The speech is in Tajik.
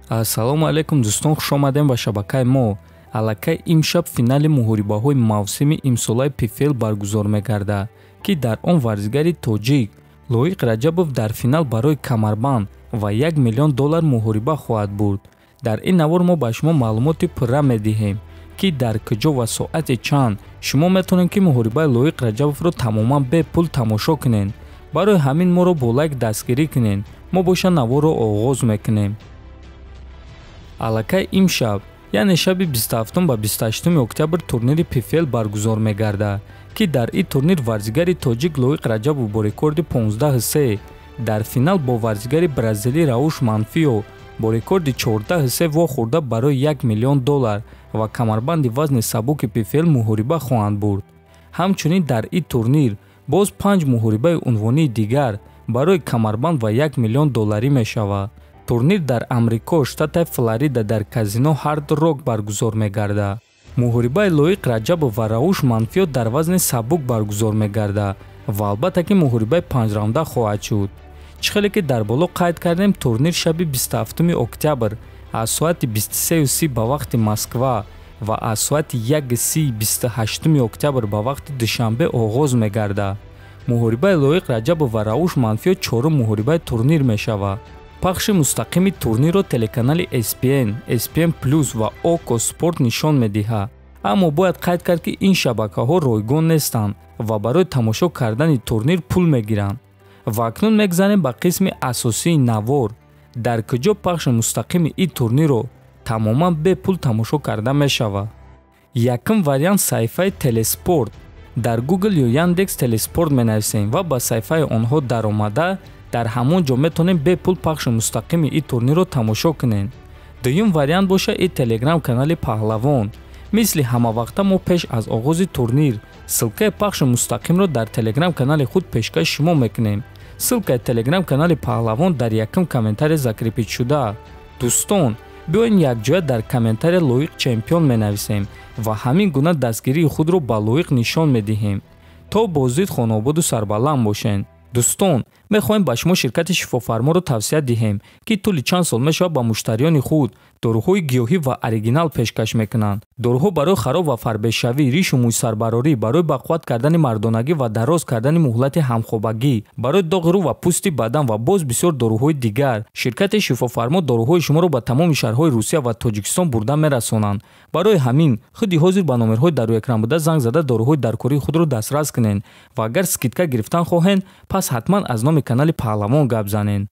Ассалому алайкум дӯстон, хушомадем ба шабакаи мо. Аллакай имшаб финали муҳорибаҳои мавсими имсолаи ПФЛ баргузор мегардад, ки дар он варзигари тоҷик Лоиқ Раҷабов дар финал барои камарбанд ва $1 миллион муҳориба хоҳад бурд. Дар ин навор мо ба шумо маълумоти пурра медиҳем, ки дар куҷо ва соати чанд шумо метавонед ки муҳорибаи Лоиқ Раҷабовро тамоман бепул тамошо кунед. Барои ҳамин моро бо лайк дастгирӣ кунед. Мо боша наворро оғоз мекунем. Аллакай имшаб, яъне шаби 27 ба 28 октябр турнири ПФЛ баргузор мегардад, ки дар ин турнир варзигари тоҷик Лоиқ Раҷабов бо рекорди 15-3 дар финал бо варзигари бразилӣ Рауш Манфио бо рекорди 14-3 вохӯрда барои $1 миллион ва камарбанди вазни сабуки ПФЛ муҳориба хоҳанд бурд. Ҳамчунин дар ин турнир боз 5 муҳорибаи унвонии дигар барои камарбанд ва $1 миллион мешавад. Турнир дар Амрико, штати Флорида дар казино Hard Rock баргузор мегардад. Муҳорибаи Лоиқ Раҷабов ва Рауш Манфио дар вазни сабук баргузор мегардад ва албатта ки муҳорибаи 5 раунда хоҳад шуд. Чӣ хеле ки дар боло қайд кардем, турнир шаби 27 октябр аз соати 23:30 ба вақти Москва ва аз соати 1:30 28 октябр ба вақти душанбе оғоз мегардад. Муҳорибаи Лоиқ Раҷабов ва Рауш Манфио чорум муҳорибаи турнир мешавад. Пахши мустақими турнирро телеканали ESPN Plus ва Око Спорт нишон медиҳад. Аммо бояд қайд кард, ки ин шабакаҳо ройгон нестанд ва барои тамошо кардани турнир пул мегиранд. Ва акнун мегзанем ба қисми асосии навор, дар куҷо пахши мустақими ин турнирро тамоман бепул тамошо карда мешавад. Якум вариант саҳифаи Телеспорт. Дар Google ё Яндекс Телеспорт менависем ва ба саҳифаи онҳо даромада дар ҳамон ҷо метавонем бепул пахши мустақими ин турнирро тамошо кунем. Дуюм вариант боша ин Телеграм канали Паҳлавон. Мисли ҳамавақта мо пеш аз оғози турнир ссилкаи пахши мустақимро дар Телеграм канали худ пешкаш шумо мекунем. Ссилкаи Телеграм канали Паҳлавон дар якум комментария закрепит шуда. Дӯстон, биёин якҷоя дар комментария Лоиқ чемпион менависем ва ҳамин гуна дастгирии худро ба Лоиқ нишон медиҳем. То бозид хонободу сарбаланд бошед. дӯстон, мехоҳем ба шумо ширкати шифофарморо тавсия диҳем, ки тӯли чанд сол мешавад ба муштариёни худ доруҳои гиёҳӣ ва оригинал пешкаш мекунанд. Доруҳо барои хароб ва фарбешавӣ, ришу мӯйсарбарорӣ, барои бақувват кардани мардонагӣ ва дароз кардани муҳлати ҳамхобагӣ, барои доғи рӯ ва пӯсти бадан ва боз бисёр доруҳои дигар. Ширкати шифофармо доруҳои шуморо ба тамоми шаҳрҳои Русия ва Тоҷикистон бурда мерасонанд. Барои ҳамин, худи ҳозир ба номерҳои дар рӯи экран буда занг зада доруҳои даркории худро дастрас кунед ва агар скидка гирифтан хоҳед, пас ҳатман аз номи канали Паҳлавон гап занед.